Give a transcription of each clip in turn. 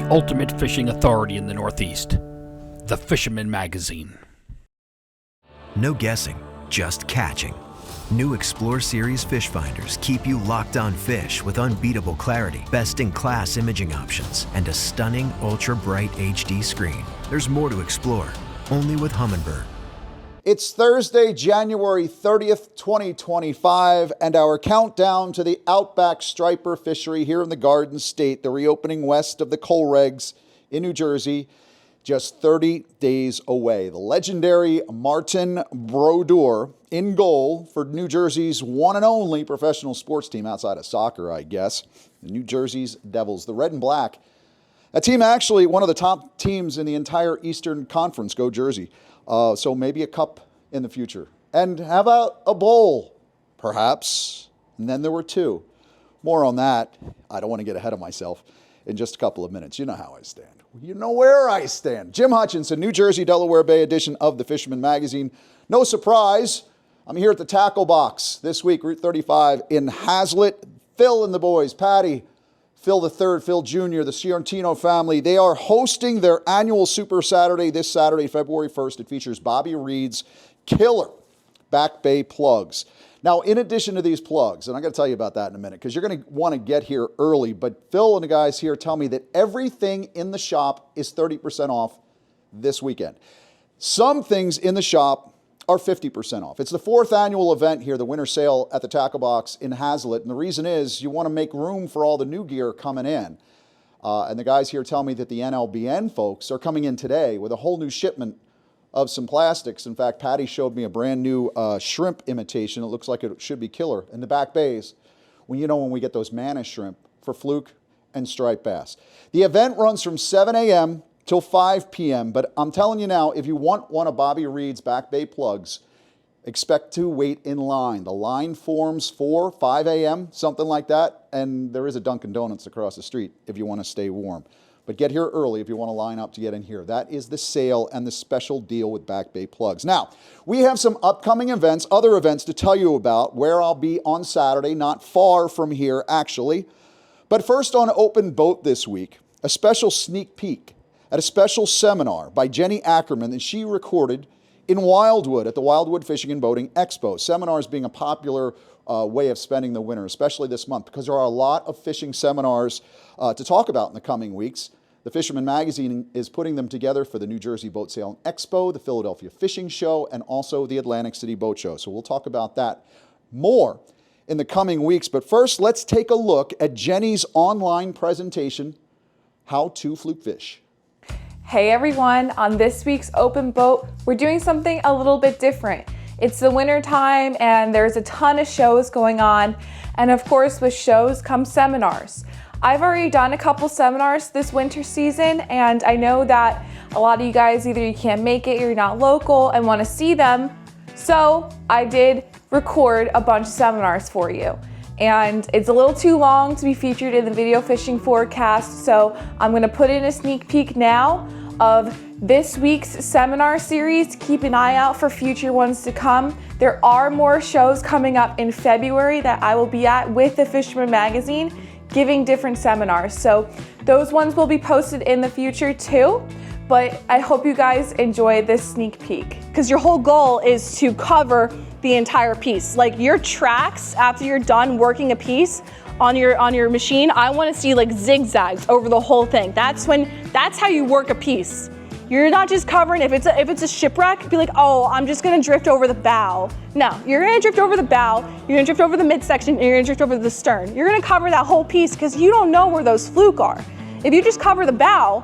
the ultimate fishing authority in the Northeast, the Fisherman magazine. No guessing, just catching. New Explore Series fish finders keep you locked on fish with unbeatable clarity, best-in-class imaging options, and a stunning ultra-bright HD screen. There's more to explore, only with Humminbird. It's Thursday, January 30th, 2025, and our countdown to the Outback Striper Fishery here in the Garden State, the reopening west of the coal regs in New Jersey, just 30 days away. The legendary Martin Brodeur in goal for New Jersey's one and only professional sports team outside of soccer, I guess, the New Jersey's Devils, the red and black. A team actually one of the top teams in the entire Eastern Conference, go Jersey. So maybe a cup in the future. And how about a bowl, perhaps? And then there were two. More on that. I don't want to get ahead of myself in just a couple of minutes. You know how I stand. You know where I stand. Jim Hutchinson, New Jersey, Delaware Bay edition of the Fisherman magazine. No surprise, I'm here at the Tackle Box this week, Route 35 in Hazlet. Phil and the boys, Patty, Phil the third, Phil Jr., the Ciarantino family, they are hosting their annual Super Saturday this Saturday, February 1st. It features Bobby Reed's killer Back Bay plugs. Now, in addition to these plugs, and I'm going to tell you about that in a minute because you're going to want to get here early, but Phil and the guys here tell me that everything in the shop is 30% off this weekend. Some things in the shop are 50% off. It's the fourth annual event here, the winter sale at the Tackle Box in Hazlet, and the reason is you want to make room for all the new gear coming in. And the guys here tell me that the NLBN folks are coming in today with a whole new shipment of some plastics. In fact, Patty showed me a brand new shrimp imitation. It looks like it should be killer in the Back Bays when we get those manna shrimp for Fluke and striped bass. The event runs from 7 a.m. till 5 p.m. But I'm telling you now, if you want one of Bobby Reed's Back Bay plugs, expect to wait in line. The line forms 5 a.m., something like that. And there is a Dunkin' Donuts across the street if you want to stay warm. But get here early if you want to line up to get in here. That is the sale and the special deal with Back Bay plugs. Now, we have some upcoming events, other events to tell you about, where I'll be on Saturday, not far from here, actually. But first on Open Boat this week, a special sneak peek at a special seminar by Jenny Ackerman that she recorded in Wildwood at the Wildwood Fishing and Boating Expo. Seminars being a popular way of spending the winter, especially this month, because there are a lot of fishing seminars to talk about in the coming weeks. The Fisherman magazine is putting them together for the New Jersey Boat Sale and Expo, the Philadelphia Fishing Show, and also the Atlantic City Boat Show. So we'll talk about that more in the coming weeks. But first, let's take a look at Jenny's online presentation, How to Fluke Fish. Hey everyone, on this week's Open Boat, we're doing something a little bit different. It's the winter time and there's a ton of shows going on. And of course, with shows come seminars. I've already done a couple seminars this winter season, and I know that a lot of you guys, either you can't make it, you're not local and want to see them. So I did record a bunch of seminars for you. And it's a little too long to be featured in the video fishing forecast, so I'm going to put in a sneak peek now of this week's seminar series. Keep an eye out for future ones to come. There are more shows coming up in February that I will be at with the Fisherman magazine, giving different seminars. So those ones will be posted in the future too, but I hope you guys enjoy this sneak peek. Because your whole goal is to cover the entire piece. Like your tracks after you're done working a piece on your machine, I want to see like zigzags over the whole thing. That's how you work a piece. You're not just covering, if it's a shipwreck, be like, oh, I'm just gonna drift over the bow. No, you're gonna drift over the bow, you're gonna drift over the midsection, and you're gonna drift over the stern. You're gonna cover that whole piece because you don't know where those fluke are. If you just cover the bow,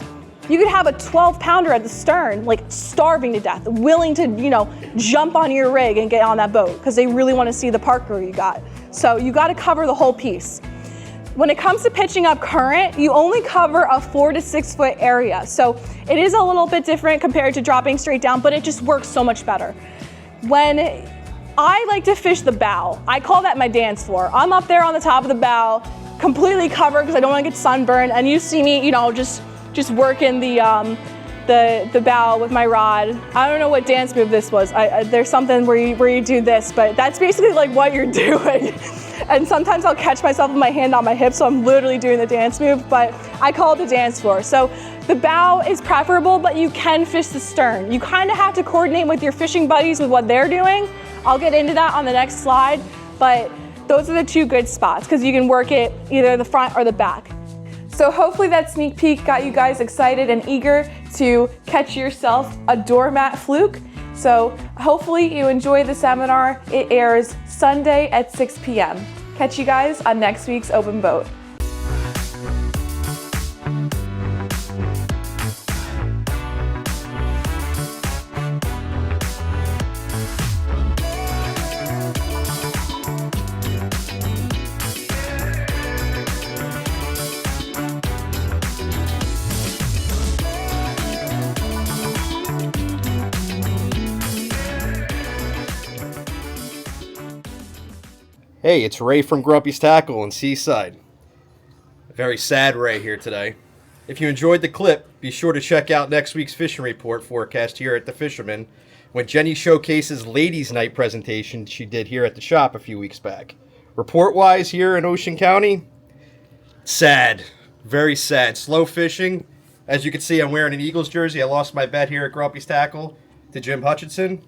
you could have a 12-pounder at the stern, like starving to death, willing to, jump on your rig and get on that boat because they really want to see the Parker you got. So you got to cover the whole piece. When it comes to pitching up current, you only cover a 4 to 6 foot area. So it is a little bit different compared to dropping straight down, but it just works so much better. When I like to fish the bow, I call that my dance floor. I'm up there on the top of the bow, completely covered because I don't want to get sunburned. And you see me, just working the the bow with my rod. I don't know what dance move this was. There's something where you do this, but that's basically like what you're doing. And sometimes I'll catch myself with my hand on my hip, so I'm literally doing the dance move, but I call it the dance floor. So the bow is preferable, but you can fish the stern. You kind of have to coordinate with your fishing buddies with what they're doing. I'll get into that on the next slide, but those are the two good spots because you can work it either the front or the back. So hopefully that sneak peek got you guys excited and eager to catch yourself a doormat fluke. So hopefully you enjoy the seminar. It airs Sunday at 6 p.m. Catch you guys on next week's Open Boat. Hey, it's Ray from Grumpy's Tackle in Seaside. Very sad Ray here today. If you enjoyed the clip, be sure to check out next week's fishing report forecast here at the Fisherman when Jenny showcases Ladies' Night presentation she did here at the shop a few weeks back. Report-wise here in Ocean County, sad. Very sad. Slow fishing. As you can see, I'm wearing an Eagles jersey. I lost my bet here at Grumpy's Tackle to Jim Hutchinson.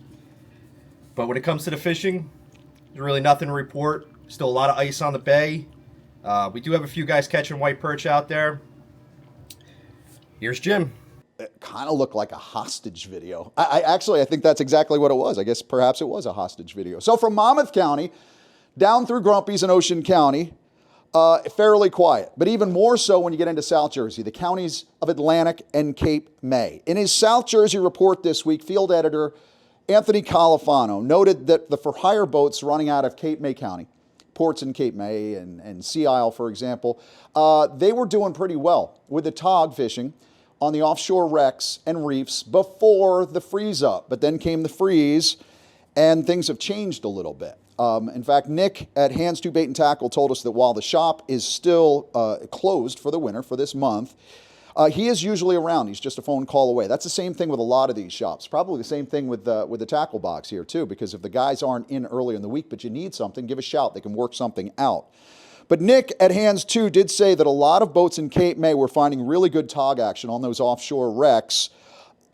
But when it comes to the fishing, there's really nothing to report. Still a lot of ice on the bay. We do have a few guys catching white perch out there. Here's Jim. It kind of looked like a hostage video. I think that's exactly what it was. I guess perhaps it was a hostage video. So from Monmouth County down through Grumpy's in Ocean County, fairly quiet. But even more so when you get into South Jersey, the counties of Atlantic and Cape May. In his South Jersey report this week, field editor Anthony Califano noted that the for-hire boats running out of Cape May County, ports in Cape May and Sea Isle, for example, they were doing pretty well with the tog fishing on the offshore wrecks and reefs before the freeze up. But then came the freeze, and things have changed a little bit. In fact, Nick at Hands to Bait and Tackle told us that while the shop is still closed for the winter for this month, he is usually around. He's just a phone call away. That's the same thing with a lot of these shops. Probably the same thing with the tackle box here too, because if the guys aren't in early in the week, but you need something, give a shout. They can work something out. But Nick at Hands 2 did say that a lot of boats in Cape May were finding really good tog action on those offshore wrecks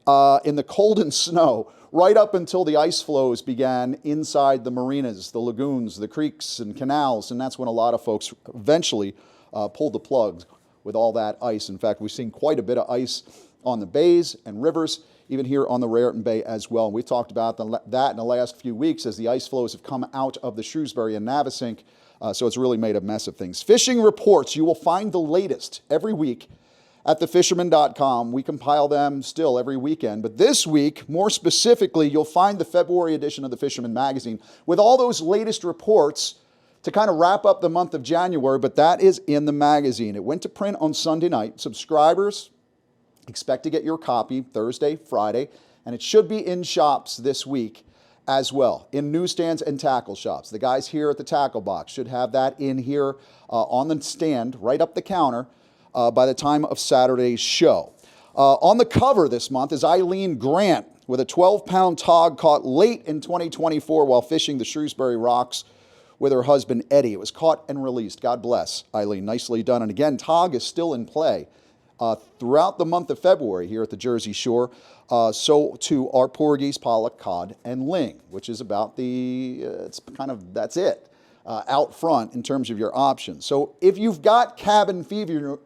in the cold and snow, right up until the ice flows began inside the marinas, the lagoons, the creeks and canals, and that's when a lot of folks eventually pulled the plug with all that ice. In fact, we've seen quite a bit of ice on the bays and rivers, even here on the Raritan Bay as well. And we've talked about that in the last few weeks as the ice flows have come out of the Shrewsbury and Navesink, so it's really made a mess of things. Fishing reports, you will find the latest every week at thefisherman.com. We compile them still every weekend. But this week, more specifically, you'll find the February edition of the Fisherman magazine with all those latest reports to kind of wrap up the month of January, but that is in the magazine. It went to print on Sunday night. Subscribers expect to get your copy Thursday, Friday, and it should be in shops this week as well, in newsstands and tackle shops. The guys here at the Tackle Box should have that in here on the stand, right up the counter, by the time of Saturday's show. On the cover this month is Eileen Grant with a 12-pound tog caught late in 2024 while fishing the Shrewsbury Rocks with her husband, Eddie. It was caught and released. God bless, Eileen. Nicely done. And again, tog is still in play throughout the month of February here at the Jersey Shore. So too are porgies, pollock, cod, and ling, which is about that's it out front in terms of your options. So if you've got cabin fever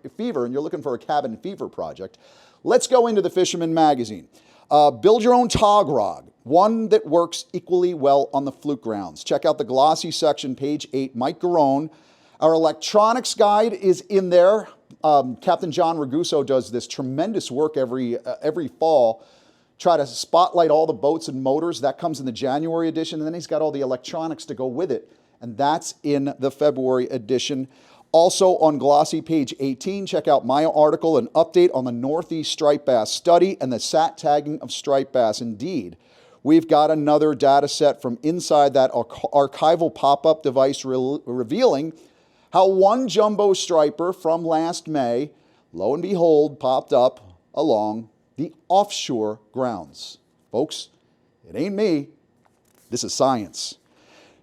and you're looking for a cabin fever project, let's go into the Fisherman magazine. Build your own tog rod, one that works equally well on the Fluke grounds. Check out the glossy section, page 8. Mike Garone. Our electronics guide is in there. Captain John Raguso does this tremendous work every fall. Try to spotlight all the boats and motors. That comes in the January edition, and then he's got all the electronics to go with it, and that's in the February edition. Also on glossy page 18, check out my article, an update on the Northeast striped bass study and the SAT tagging of striped bass. Indeed, we've got another data set from inside that archival pop-up device revealing how one jumbo striper from last May, lo and behold, popped up along the offshore grounds. Folks, it ain't me. This is science.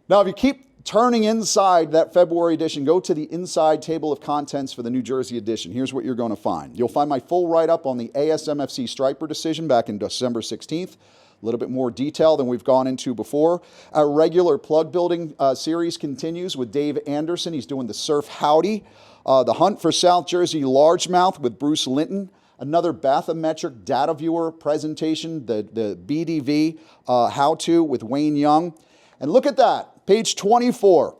Now, if you keep turning inside that February edition, go to the inside table of contents for the New Jersey edition. Here's what you're going to find. You'll find my full write-up on the ASMFC striper decision back in December 16th. A little bit more detail than we've gone into before. Our regular plug building series continues with Dave Anderson. He's doing the Surf Howdy. The Hunt for South Jersey Largemouth with Bruce Linton. Another bathymetric data viewer presentation, the BDV how-to with Wayne Young. And look at that, page 24.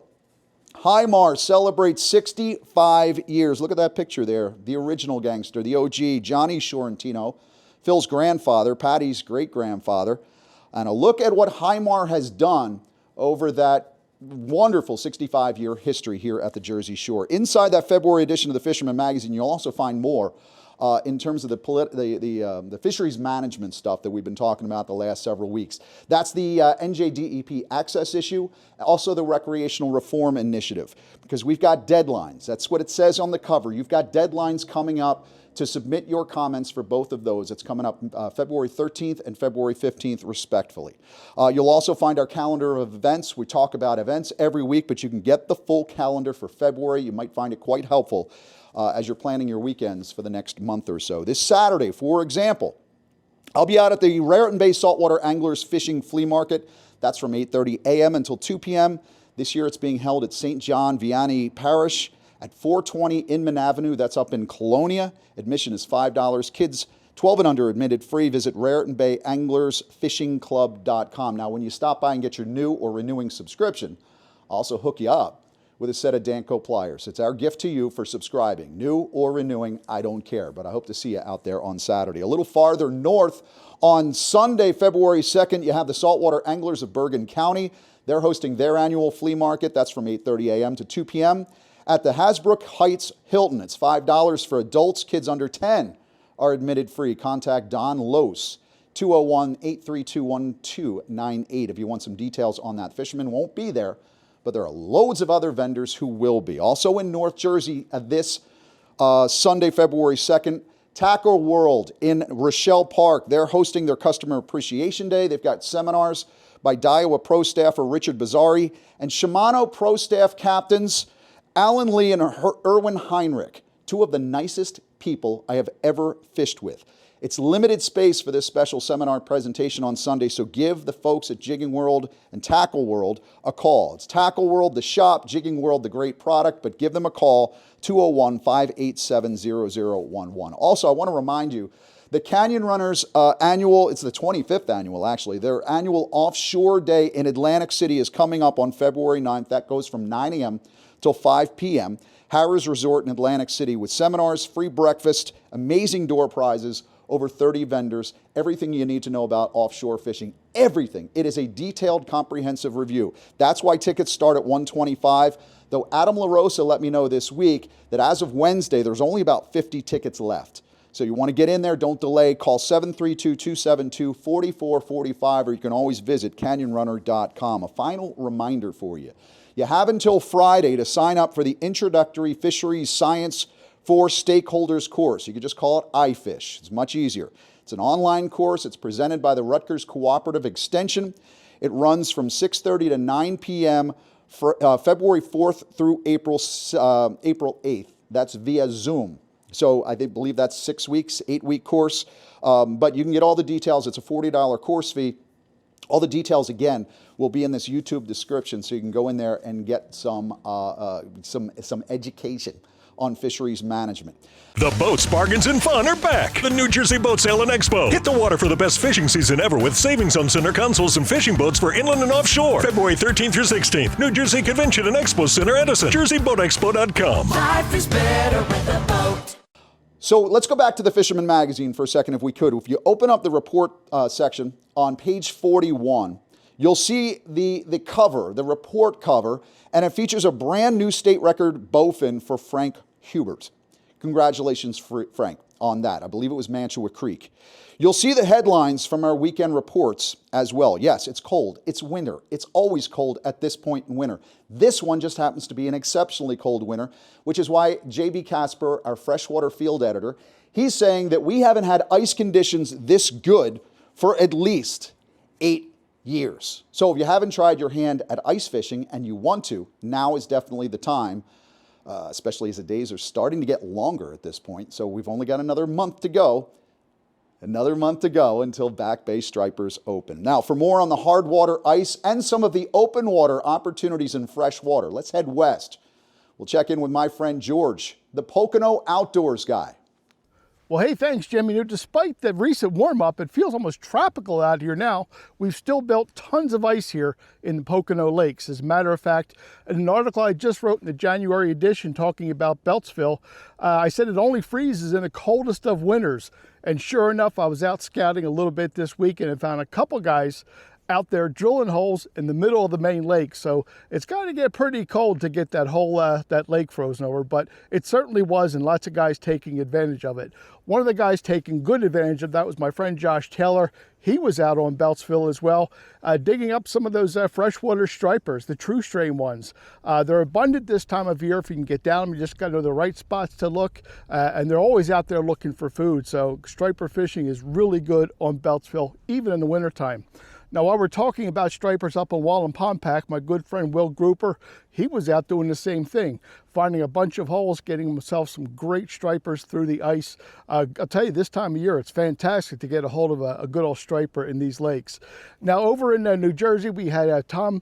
Hymar celebrates 65 years. Look at that picture there. The original gangster, the OG, Johnny Sorrentino, Phil's grandfather, Patty's great-grandfather. And a look at what Hymar has done over that wonderful 65-year history here at the Jersey Shore. Inside that February edition of the Fisherman magazine, you'll also find more in terms of the fisheries management stuff that we've been talking about the last several weeks. That's the NJDEP access issue, also the recreational reform initiative, because we've got deadlines. That's what it says on the cover. You've got deadlines coming up to submit your comments for both of those. It's coming up February 13th and February 15th, respectively. You'll also find our calendar of events. We talk about events every week, but you can get the full calendar for February. You might find it quite helpful as you're planning your weekends for the next month or so. This Saturday, for example, I'll be out at the Raritan Bay Saltwater Anglers Fishing Flea Market. That's from 8:30 a.m. until 2 p.m. This year it's being held at St. John Vianney Parish at 420 Inman Avenue. That's up in Colonia. Admission is $5. Kids 12 and under admitted free. Visit RaritanBayAnglersFishingClub.com. Now, when you stop by and get your new or renewing subscription, I'll also hook you up with a set of Danco pliers. It's our gift to you for subscribing. New or renewing, I don't care, but I hope to see you out there on Saturday. A little farther north, on Sunday, February 2nd, you have the Saltwater Anglers of Bergen County. They're hosting their annual flea market. That's from 8:30 a.m. to 2 p.m. at the Hasbrook Heights Hilton. It's $5 for adults. Kids under 10 are admitted free. Contact Don Lose, 201-832-1298 if you want some details on that. Fisherman won't be there, but there are loads of other vendors who will be. Also in North Jersey this Sunday, February 2nd, Tackle World in Rochelle Park. They're hosting their Customer Appreciation Day. They've got seminars by Daiwa Pro Staffer Richard Bazzari and Shimano Pro Staff Captains Alan Lee and Erwin Heinrich, two of the nicest people I have ever fished with. It's limited space for this special seminar presentation on Sunday, so give the folks at Jigging World and Tackle World a call. It's Tackle World, the shop, Jigging World, the great product, but give them a call, 201-587-0011. Also, I want to remind you, the Canyon Runners annual, it's the 25th annual actually, their annual offshore day in Atlantic City is coming up on February 9th. That goes from 9 a.m. till 5 p.m. Harrah's Resort in Atlantic City with seminars, free breakfast, amazing door prizes, over 30 vendors, everything you need to know about offshore fishing, everything. It is a detailed, comprehensive review. That's why tickets start at $125, though Adam LaRosa let me know this week that as of Wednesday, there's only about 50 tickets left. So you want to get in there, don't delay, call 732-272-4445, or you can always visit canyonrunner.com. A final reminder for you. You have until Friday to sign up for the Introductory Fisheries Science for Stakeholders course. You can just call it iFish. It's much easier. It's an online course. It's presented by the Rutgers Cooperative Extension. It runs from 6:30 to 9 p.m. for February 4th through April 8th. That's via Zoom. So I believe that's 6 weeks, 8-week course. But you can get all the details. It's a $40 course fee. All the details, again, will be in this YouTube description, so you can go in there and get some education on fisheries management. The boats, bargains, and fun are back. The New Jersey Boat Sale and Expo. Hit the water for the best fishing season ever with savings on center consoles and fishing boats for inland and offshore. February 13th through 16th. New Jersey Convention and Expo Center, Edison. JerseyBoatExpo.com. Life is better with a boat. So let's go back to the Fisherman magazine for a second, if we could. If you open up the report section on page 41, you'll see the cover, the report cover, and it features a brand new state record bowfin for Frank Hubert. Congratulations, Frank, on that. I believe it was Mantua Creek. You'll see the headlines from our weekend reports as well. Yes, it's cold. It's winter. It's always cold at this point in winter. This one just happens to be an exceptionally cold winter, which is why J.B. Casper, our freshwater field editor, he's saying that we haven't had ice conditions this good for at least 8 years. So if you haven't tried your hand at ice fishing and you want to, now is definitely the time, especially as the days are starting to get longer at this point. So we've only got another month to go. Until Back Bay Stripers open. Now, for more on the hard water ice and some of the open water opportunities in freshwater, let's head west. We'll check in with my friend George, the Pocono Outdoors guy. Well, hey, thanks, Jim. Despite the recent warm-up, it feels almost tropical out here now. We've still built tons of ice here in the Pocono Lakes. As a matter of fact, in an article I just wrote in the January edition talking about Beltsville, I said it only freezes in the coldest of winters. And sure enough, I was out scouting a little bit this weekend and found a couple guys out there drilling holes in the middle of the main lake. So it's got to get pretty cold to get that whole that lake frozen over, but it certainly was, and lots of guys taking advantage of it. One of the guys taking good advantage of that was my friend Josh Taylor. He was out on Beltsville as well, digging up some of those freshwater stripers, the true strain ones. They're abundant this time of year. If you can get down them, you just got to know the right spots to look, and they're always out there looking for food. So striper fishing is really good on Beltsville, even in the wintertime. Now, while we're talking about stripers up on Wallen Pompack, my good friend Will Grouper, he was out doing the same thing, finding a bunch of holes, getting himself some great stripers through the ice. I'll tell you, this time of year, it's fantastic to get a hold of a good old striper in these lakes. Now, over in New Jersey, we had Tom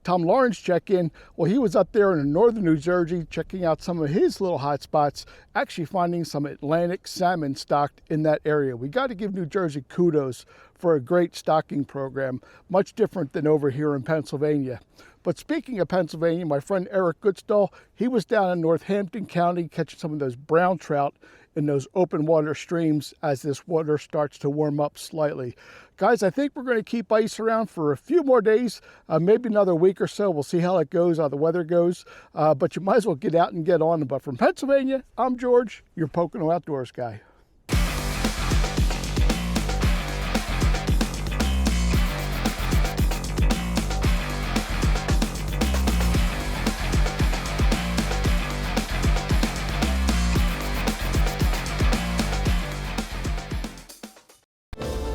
Lawrence check in. Well, he was up there in northern New Jersey checking out some of his little hot spots, actually finding some Atlantic salmon stocked in that area. We got to give New Jersey kudos for a great stocking program, much different than over here in Pennsylvania. But speaking of Pennsylvania, my friend Eric Goodstall, he was down in Northampton County catching some of those brown trout in those open water streams as this water starts to warm up slightly. Guys, I think we're going to keep ice around for a few more days, maybe another week or so. We'll see how it goes, how the weather goes, but you might as well get out and get on them. But from Pennsylvania, I'm George, your Pocono Outdoors guy.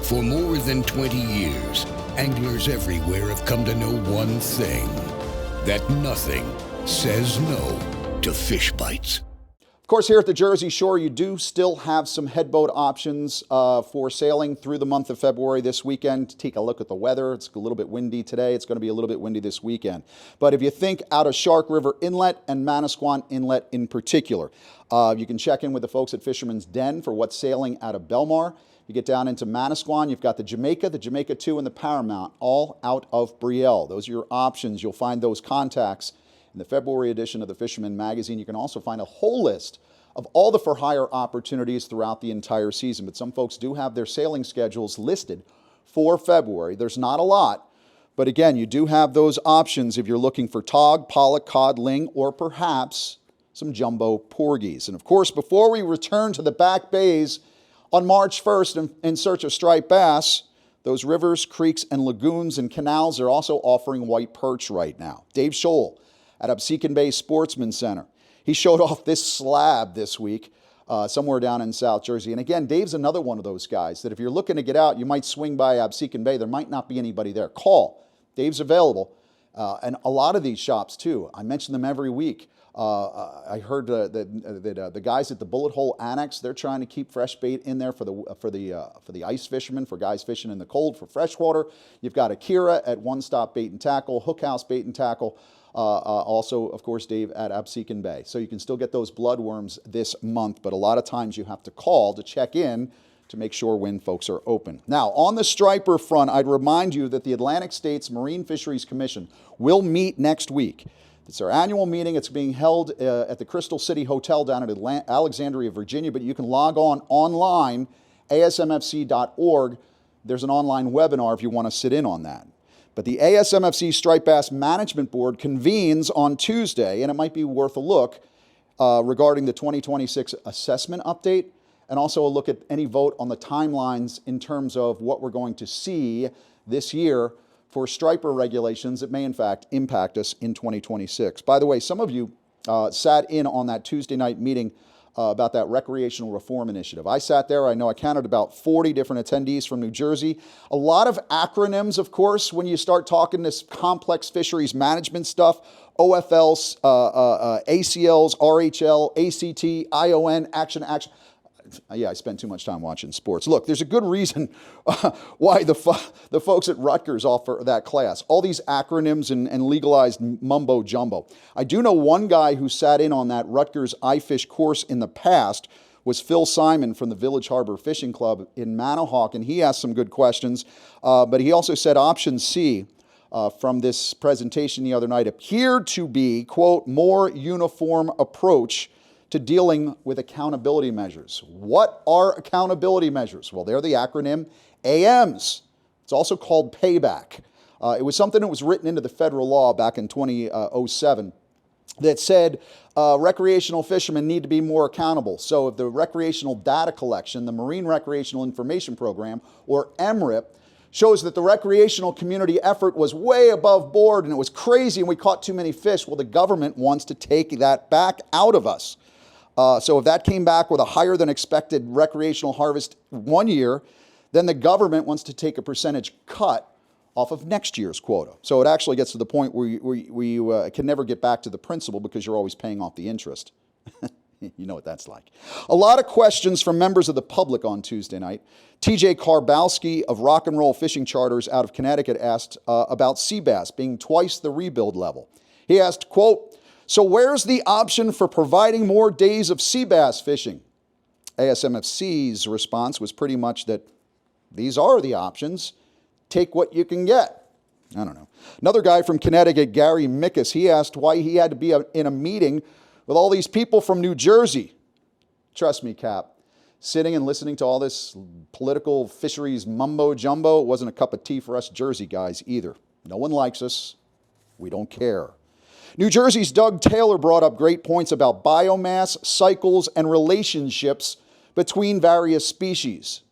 For more than 20 years, anglers everywhere have come to know one thing, that nothing says no to fish bites. Of course, here at the Jersey Shore, you do still have some headboat options for sailing through the month of February this weekend. Take a look at the weather. It's a little bit windy today. It's going to be a little bit windy this weekend. But if you think out of Shark River Inlet and Manasquan Inlet in particular, you can check in with the folks at Fisherman's Den for what's sailing out of Belmar. You get down into Manasquan, you've got the Jamaica 2, and the Paramount, all out of Brielle. Those are your options. You'll find those contacts in the February edition of the Fisherman magazine. You can also find a whole list of all the for-hire opportunities throughout the entire season. But some folks do have their sailing schedules listed for February. There's not a lot, but again, you do have those options if you're looking for tog, pollock, cod, ling, or perhaps some jumbo porgies. And of course, before we return to the back bays on March 1st, in search of striped bass, those rivers, creeks, and lagoons and canals are also offering white perch right now. Dave Scholl at Absecon Bay Sportsman Center. He showed off this slab this week somewhere down in South Jersey. And again, Dave's another one of those guys that if you're looking to get out, you might swing by Absecon Bay. There might not be anybody there. Call. Dave's available. And a lot of these shops, too. I mention them every week. I heard that the guys at the Bullet Hole Annex, they're trying to keep fresh bait in there for the ice fishermen, for guys fishing in the cold, for freshwater. You've got Akira at One Stop Bait and Tackle, Hook House Bait and Tackle. Also, of course, Dave at Absecon Bay. So you can still get those bloodworms this month, but a lot of times you have to call to check in to make sure when folks are open. Now, on the striper front, I'd remind you that the Atlantic States Marine Fisheries Commission will meet next week. It's our annual meeting. It's being held at the Crystal City Hotel down at Alexandria, Virginia, but you can log on online, asmfc.org. There's an online webinar if you want to sit in on that. But the ASMFC Striped Bass Management Board convenes on Tuesday, and it might be worth a look. regarding the 2026 assessment update, and also a look at any vote on the timelines in terms of what we're going to see this year for striper regulations that may in fact impact us in 2026. By the way, some of you sat in on that Tuesday night meeting about that recreational reform initiative. I sat there. I know I counted about 40 different attendees from New Jersey. A lot of acronyms, of course, when you start talking this complex fisheries management stuff. OFLs, ACLs, RHL, ACT, ION, action. Yeah, I spend too much time watching sports. Look, there's a good reason why the folks at Rutgers offer that class. All these acronyms and legalized mumbo jumbo. I do know one guy who sat in on that Rutgers iFish course in the past was Phil Simon from the Village Harbor Fishing Club in Manahawk, and he asked some good questions. But he also said option C from this presentation the other night appeared to be, quote, more uniform approach to dealing with accountability measures. What are accountability measures? Well, they're the acronym AMs. It's also called payback. It was something that was written into the federal law back in 2007 that said recreational fishermen need to be more accountable. So if the recreational data collection, the Marine Recreational Information Program, or MRIP, shows that the recreational community effort was way above board and it was crazy and we caught too many fish, well, the government wants to take that back out of us. So if that came back with a higher than expected recreational harvest one year, then the government wants to take a percentage cut off of next year's quota. So it actually gets to the point where you can never get back to the principal because you're always paying off the interest. You know what that's like. A lot of questions from members of the public on Tuesday night. TJ Karbowski of Rock and Roll Fishing Charters out of Connecticut asked about sea bass being twice the rebuild level. He asked, quote, so where's the option for providing more days of sea bass fishing? ASMFC's response was pretty much that these are the options. Take what you can get. I don't know. Another guy from Connecticut, Gary Mickus, he asked why he had to be in a meeting with all these people from New Jersey. Trust me, Cap, sitting and listening to all this political fisheries mumbo jumbo, it wasn't a cup of tea for us Jersey guys either. No one likes us. We don't care. New Jersey's Doug Taylor brought up great points about biomass, cycles, and relationships between various species.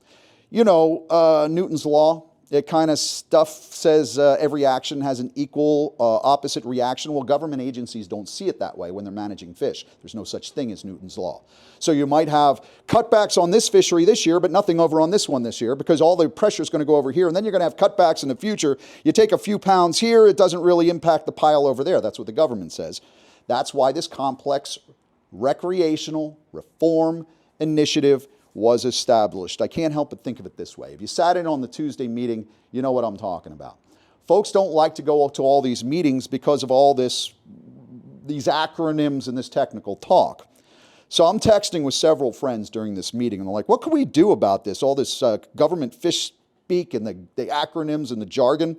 You know, Newton's law. It kind of stuff says every action has an equal opposite reaction. Well, government agencies don't see it that way when they're managing fish. There's no such thing as Newton's law. So you might have cutbacks on this fishery this year, but nothing over on this one this year because all the pressure is going to go over here. And then you're going to have cutbacks in the future. You take a few pounds here, it doesn't really impact the pile over there. That's what the government says. That's why this complex recreational reform initiative was established. I can't help but think of it this way. If you sat in on the Tuesday meeting, you know what I'm talking about. Folks don't like to go to all these meetings because of all these acronyms and this technical talk. So I'm texting with several friends during this meeting, and they're like, what can we do about this? All this government fish speak and the acronyms and the jargon.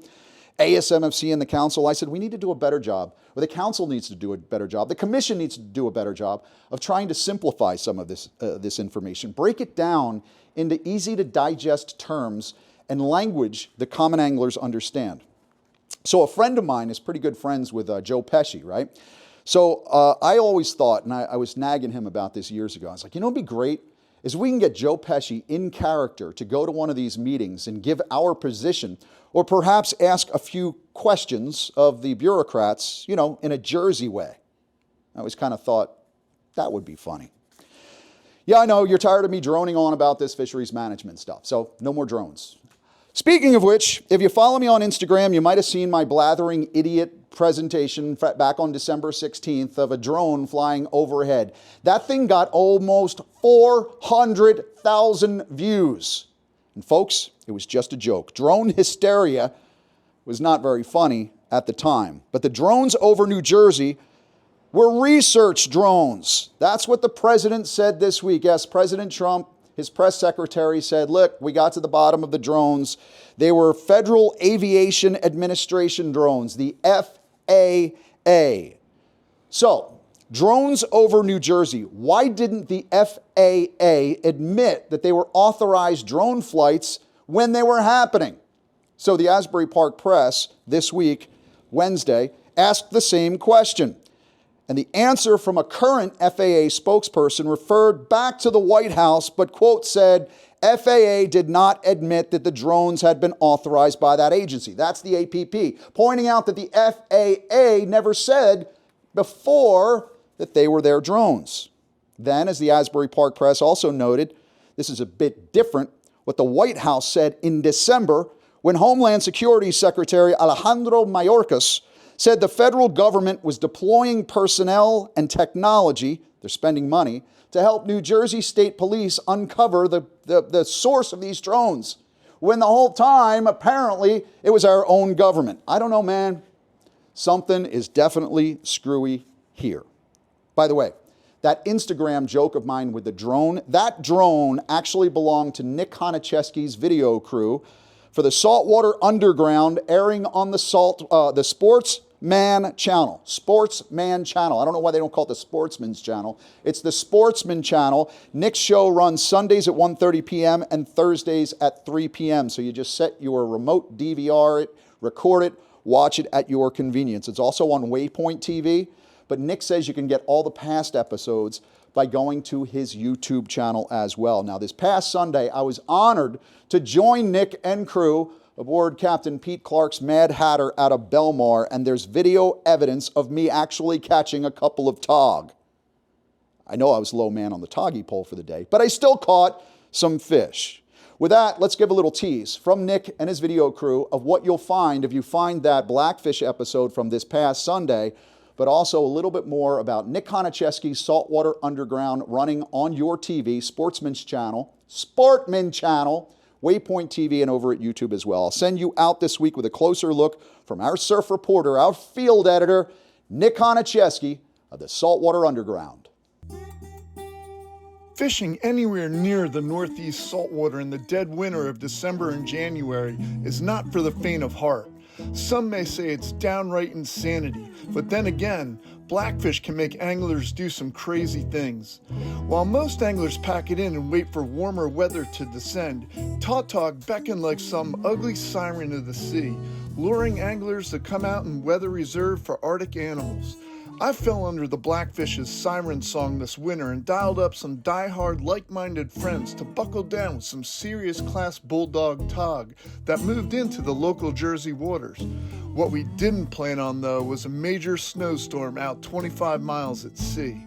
ASMFC and the council, I said, we need to do a better job, or the council needs to do a better job, the commission needs to do a better job of trying to simplify some of this information, break it down into easy to digest terms and language that common anglers understand. So a friend of mine is pretty good friends with Joe Pesci, right? So I always thought, and I was nagging him about this years ago, I was like, you know, it'd be great is we can get Joe Pesci in character to go to one of these meetings and give our position, or perhaps ask a few questions of the bureaucrats, you know, in a Jersey way. I always kind of thought that would be funny. Yeah, I know you're tired of me droning on about this fisheries management stuff, so no more drones. Speaking of which, if you follow me on Instagram, you might have seen my blathering idiot presentation back on December 16th of a drone flying overhead. That thing got almost 400,000 views. And folks, it was just a joke. Drone hysteria was not very funny at the time. But the drones over New Jersey were research drones. That's what the president said this week. Yes, President Trump, his press secretary said, look, we got to the bottom of the drones. They were Federal Aviation Administration drones, the FAA. So, drones over New Jersey. Why didn't the FAA admit that they were authorized drone flights when they were happening? So the Asbury Park Press this week, Wednesday, asked the same question. And the answer from a current FAA spokesperson referred back to the White House, but, quote, said, FAA did not admit that the drones had been authorized by that agency. That's the APP, pointing out that the FAA never said before that they were their drones. Then, as the Asbury Park Press also noted, this is a bit different. What the White House said in December when Homeland Security Secretary Alejandro Mayorkas said the federal government was deploying personnel and technology, they're spending money, to help New Jersey State Police uncover the source of these drones, when the whole time, apparently, it was our own government. I don't know, man. Something is definitely screwy here. By the way, that Instagram joke of mine with the drone, that drone actually belonged to Nick Honachesky's video crew for the Saltwater Underground, airing on the Sportsman channel. Sportsman channel. I don't know why they don't call it the Sportsman's channel. It's the Sportsman channel. Nick's show runs Sundays at 1:30 p.m. and Thursdays at 3 p.m. So you just set your remote DVR it, record it, watch it at your convenience. It's also on Waypoint TV, but Nick says you can get all the past episodes by going to his YouTube channel as well. Now, this past Sunday, I was honored to join Nick and crew aboard Captain Pete Clark's Mad Hatter out of Belmar, and there's video evidence of me actually catching a couple of tog. I know I was low man on the toggy pole for the day, but I still caught some fish. With that, let's give a little tease from Nick and his video crew of what you'll find if you find that Blackfish episode from this past Sunday, but also a little bit more about Nick Honachesky's Saltwater Underground running on your TV, Sportsman channel, Waypoint TV, and over at YouTube as well. I'll send you out this week with a closer look from our surf reporter, our field editor, Nick Honachesky of the Saltwater Underground. Fishing anywhere near the northeast saltwater in the dead winter of December and January is not for the faint of heart. Some may say it's downright insanity, but then again, blackfish can make anglers do some crazy things. While most anglers pack it in and wait for warmer weather to descend, tautog beckon like some ugly siren of the sea, luring anglers to come out and weather reserved for Arctic animals. I fell under the blackfish's siren song this winter and dialed up some die-hard like-minded friends to buckle down with some serious class bulldog tog that moved into the local Jersey waters. What we didn't plan on, though, was a major snowstorm out 25 miles at sea.